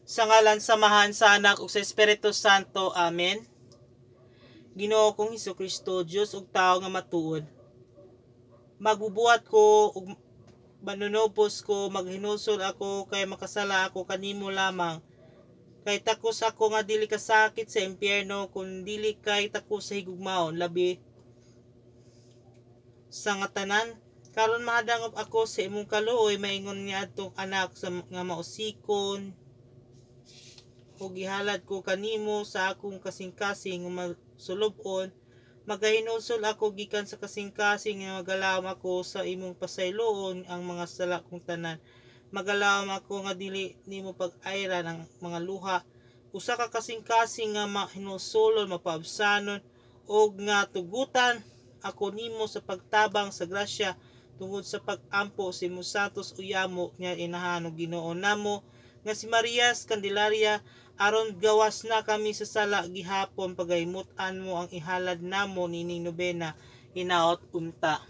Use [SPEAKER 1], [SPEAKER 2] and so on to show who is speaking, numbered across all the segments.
[SPEAKER 1] Sa ngalan samahan sa Anak ug sa Espiritu Santo. Amen. Ginoo kong Hesukristo, Dios ug tawo nga matuod. Magbubuhat ko ug manunubos ko, maghinusol ako kay makasala ako kanimo lamang. Kay takos ako nga dili kasakit sa impyerno, kun dili kay takos sa higugmaon, labi sa nga tanan. Karon mahadangop ako sa imong kaluoy, maingon niya atong anak sa nga mausikon, ug gihalad ko kanimo sa akong kasing-kasing nga masulubon. Magahinusol ako gikan sa kasing-kasing nga magalawom ako sa imong pasayloon ang mga sala kong tanan. Magalawom ako nga dili nimo pag-ayran ang mga luha. Usa ka kasing-kasing nga mahinusulon, mapaabsanon, o nga tugutan ako nimo sa pagtabang sa grasya tungod sa pag-ampo sa imong satos uyamo nga inahan ug Ginoo namo nga si Marias Candelaria, aron gawas na kami sa sala gihapon, pagaymutan mo ang ihalad namo nining nobena hinaot unta.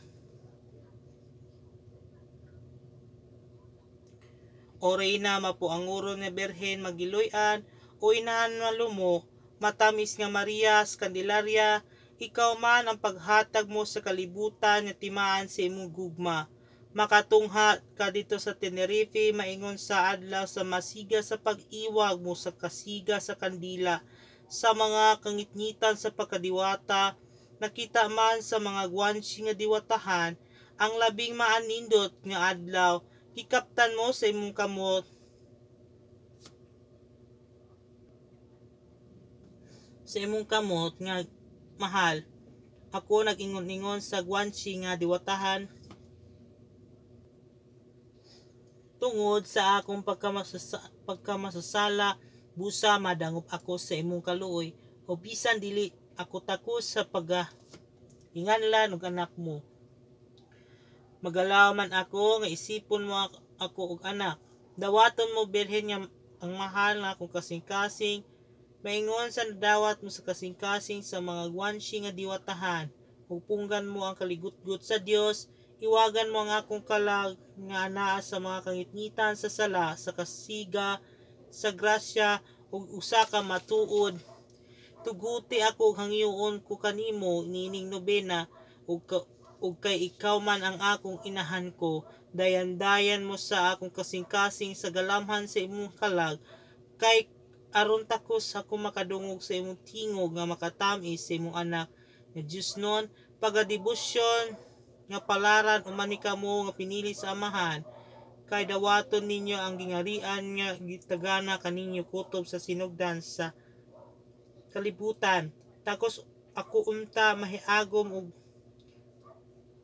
[SPEAKER 1] O Reyna mapuanguron nga Berhen magiluy-an, o inahan malumo, matamis nga Marias Candelaria, ikaw man ang paghatag mo sa kalibutan nga timaan sa imong gugma. Makatungha ka dito sa Tenerife, maingon sa adlaw sa masiga sa pag-iwag mo sa kasiga sa kandila, sa mga kangitngitan sa pagkadiwata, nakita man sa mga guwansi nga diwatahan, ang labing maanindot nga adlaw, hikaptan mo sa imong kamot, nga mahal. Ako nag-ingon-ingon sa guwansi nga diwatahan, tungod sa akong pagkamasasala, busa madangop ako sa imong kaluoy, o bisan dili ako takos sa paghinganlan og anak mo. Magalaw man ako nga isipon mo ako og anak. Dawaton mo Berhen nga ang mahal nga akong kasing-kasing, maingon sa nadawat mo sa kasing-kasing sa mga guwansi nga diwatahan, ug punggan mo ang kaligutgut sa Dios. Iwagan mo ang akong kalag nga anaa sa mga kangitngitan sa sala, sa kasiga, sa grasya, ug usa ka matuod. Tuguti ako hangyoon ko kanimo nining nobena, ug kay ikaw man ang akong inahan ko, dayan-dayan mo sa akong kasing-kasing sa galamhan sa imong kalag, kay aron takos ako makadungog sa imong tingog nga makatamis sa imong anak nga Dios non, pagadebosyon nga palaran umani kamo nga pinili sa amahan, kay dawaton ninyo ang gingarian nga gitagana kaninyo kutob sa sinugdan sa kalibutan. Takos ako unta mahiagom ug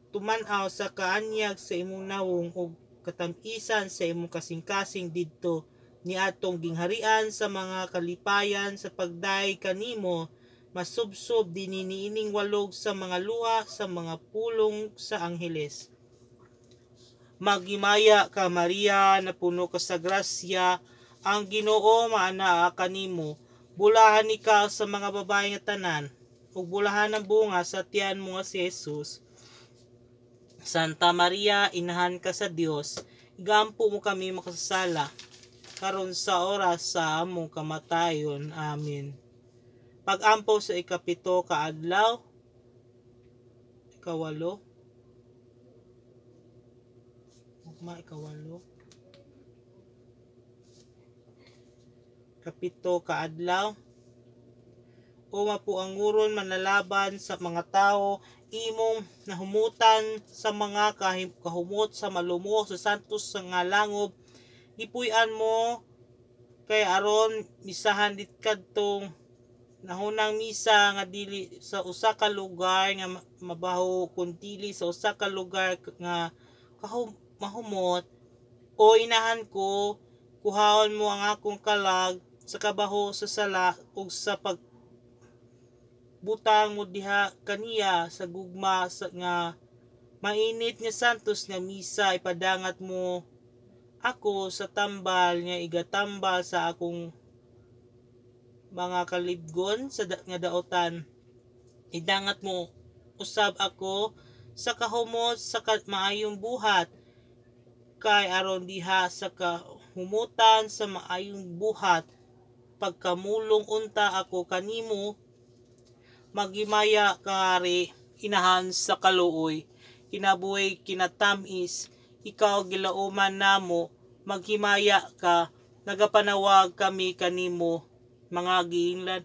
[SPEAKER 1] tuman-aw sa kaanyag sa imong nawong ug katamisan sa imong kasing-kasing didto ni atong gingharian sa mga kalipayan sa pagday kanimo, masubsob dinhi niining walog sa mga luha sa mga pulong sa angheles. Magimaya ka Maria, napuno ka sa grasya, ang Ginoo maanaa kanimo. Bulahan ikaw sa mga babae nga tanan, ug bulahan ang bunga sa tiyan mo nga si Jesus. Santa Maria, inahan ka sa Dios, igampo mo kami makasasala, karon sa oras sa among kamatayon. Amen. Pag-ampo sa ikapito ka adlaw, ikawalo, kapito ka adlaw, o mapuanguron manlalaban sa mga tao, imong nahumutan sa mga kahumot sa malumo sa santos nga langob, gipuy-an mo kay aron misahan dit kadtong nahunang misa nga dili sa usa ka lugar nga mabaho, kun dili sa usa ka lugar nga mahumot. O inahan ko, kuhaon mo ang akong kalag sa kabaho sa sala ug sa butang mo diha kaniya sa gugma nga mainit nga santos nga misa, ipadangat mo ako sa tambal nga igatambal sa akong mga kalibgon sa nga daotan. Idangat mo usab ako sa kahumot sa maayong buhat, kay aron diha sa humutan sa maayong buhat, pagkamulong unta ako kanimo, maghimaya kari inahan sa kaluoy, kinabuhi kinatamis, ikaw gilauman namo, maghimaya ka, nagapanawag kami kanimo, mga giinglan.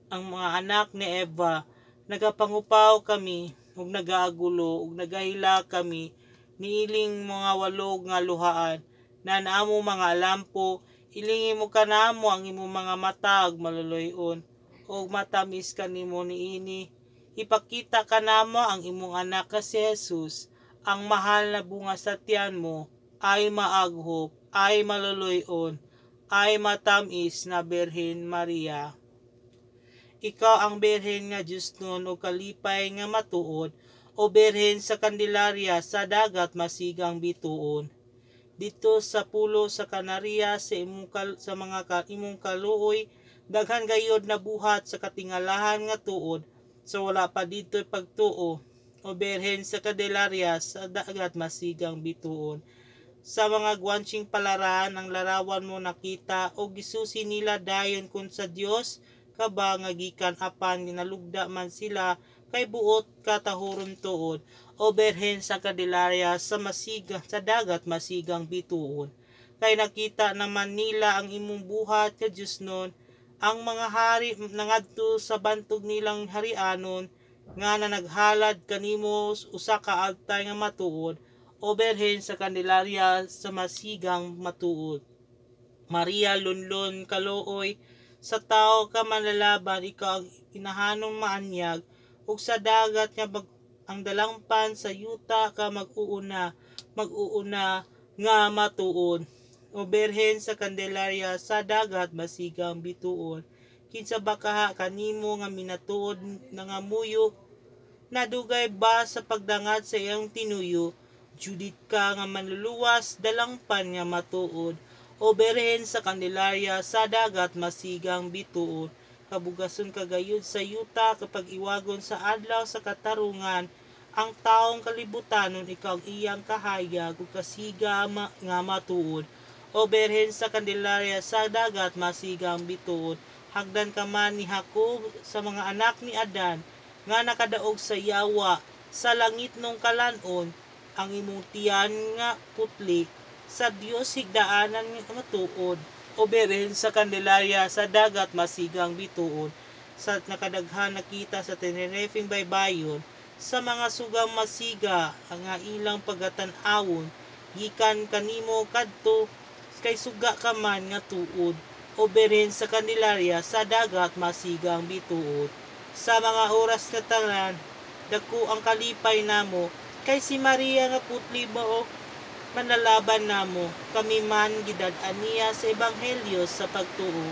[SPEAKER 1] Ang mga anak ni Eva, nagapangupaw kami, ug nagaagulo, ug nagahila kami, niiling mga walog nga luhaan, na naamo mga lampo, ilingi mo kanamo ang imong mga mata ug maluluyon, ug matamis kanimo niini. Ipakita kanamo ang imong anak nga si Jesus, ang mahal na bunga sa tiyan mo, ay maaghop, ay maluluyon, ay matamis na Birhen Maria. Ikaw ang Birhen nga Diyos nun o kalipay nga matuod, o Birhen sa Candelaria sa dagat masigang bituon. Dito sa pulo sa Canaria sa imong kaluoy, daghan gayod na buhat sa katingalahan nga tuod, so wala pa dito'y pagtuo, o Birhen sa Candelaria sa dagat masigang bituon. Sa mga guwanching palaran ang larawan mo nakita, o gisusi nila dayon kun sa Dios, kaba nga gikan apan ginalugda man sila, kay buot katahuron tuod, o Birhen sa Candelaria sa dagat masigang bituon. Kay nakita naman nila ang imong buhat ka Diyos nun, ang mga hari nangadto sa bantog nilang harianon, nga na naghalad kanimo usa ka agtay nga matuod, o Birhen sa Candelaria sa masigang matuod. Maria lunlon kaluoy, sa tao ka manlalaban, ikaw ang inahanong maanyag, ug sa dagat nga ang dalangpan sa yuta ka mag-uuna nga matuon, o Birhen sa Candelaria sa dagat masigang bituon. Kinsa ba kaha kanimo nga minatuod nga muyo, nadugay ba sa pagdangad sa iyang tinuyo, Judith ka nga manluluwas dalangpan nga matuod, o Birhen sa Candelaria sa dagat masigang bituon. Kabugason kagayud sa yuta kapag iwagon sa adlaw sa katarungan, ang taong kalibutanon ikaw iyang kahayag ug kasiga nga matuod, o Birhen sa Candelaria sa dagat masigang bituon. Hagdan ka man ni Jacob sa mga anak ni Adan, nga nakadaog sa yawa, sa langit nung kalanon, ang imong tiyan nga putli, sa Dios higdaanan nga matuod, o Birhen sa Candelaria sa dagat masigang bituon. Sa nakadaghan nakita sa Tenerifeng baybayon, sa mga sugang masiga ang ilang pagatan-awon, gikan kanimo kadto, kay suga ka man nga tuod, o Birhen sa Candelaria sa dagat masigang bituon. Sa mga oras na tanan, dako ang kalipay namo, kay si Maria nga putli mo, manlalaban namo, kami man gidad-an niya sa ebanghelyo sa pagtuo,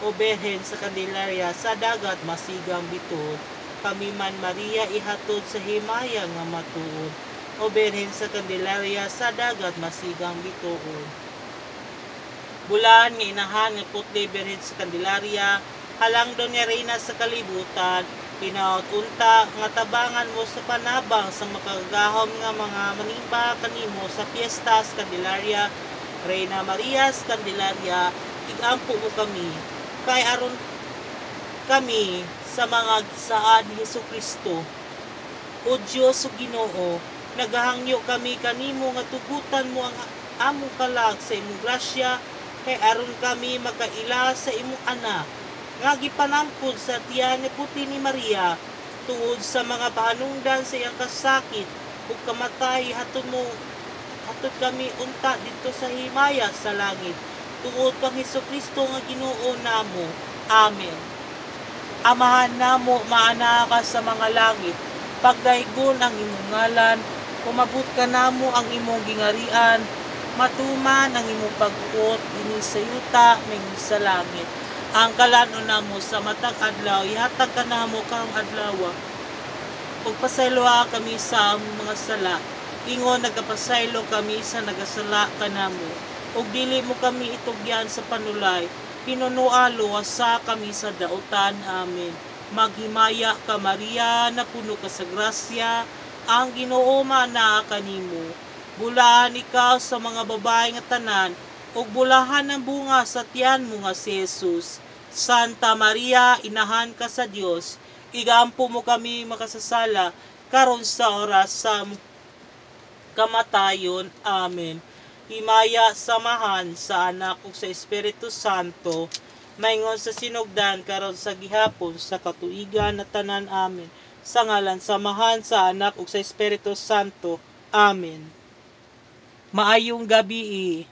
[SPEAKER 1] o Birhen sa Candelaria sa dagat masigang bituon. Kami man Maria ihatod sa himaya nga matuod, o Birhen sa Candelaria sa dagat masigang bituon. Bulan nga inahan nga putli Birhen sa Candelaria, halang doon nga reyna sa kalibutan, pinaot unta nga tabangan mo sa panabang sa makagahom nga mga manimba kanimo sa Fiestas Candelaria, Reina Maria Candelaria, igampo mo kami, kay aron kami sa mga gisaad ni Jesucristo. O Diyos o Ginoo, nagahangyo kami kanimo nga tugutan mo ang among kalag sa imong grasya, kay aron kami makaila sa imong anak, nga gipanampod sa tiyan ni puti ni Maria, tungod sa mga pahanungdan sa iyang kasakit ug kamatay, hatod kami unta dito sa himaya sa langit, tungod kang Jesucristo nga Ginoo namo. Amen. Amahan namo maana ka sa mga langit, pagdaygon ang imong ngalan, umabot ka namo ang imong gingarian, matuman ang imong pag-uot dinhi sa yuta ming sa langit. Ang kalanon namo sa matag adlaw, ihatag ka namo kang adlaw. Pagpasayloa kami sa mga sala, ingon nagapasaylo kami sa nagasala ka namo. Ug dili mo kami itugyan sa panulay, pinunoa luwasa kami sa dautan. Amen. Maghimaya ka Maria, na puno ka sa grasya, ang Ginoo manaa kanimo. Bulahan ikaw sa mga babae nga tanan, ug bulahan ng bunga sa tiyan mo nga si Jesus. Santa Maria, inahan ka sa Dios, igampo mo kami makasasala, karon sa oras sa kamatayon. Amen. Himaya samahan sa Anak ug sa Espiritu Santo, maingon sa sinugdan karon sa gihapon sa katuigan na tanan. Amen. Sa ngalan samahan sa Anak ug sa Espiritu Santo. Amen. Maayong gabi.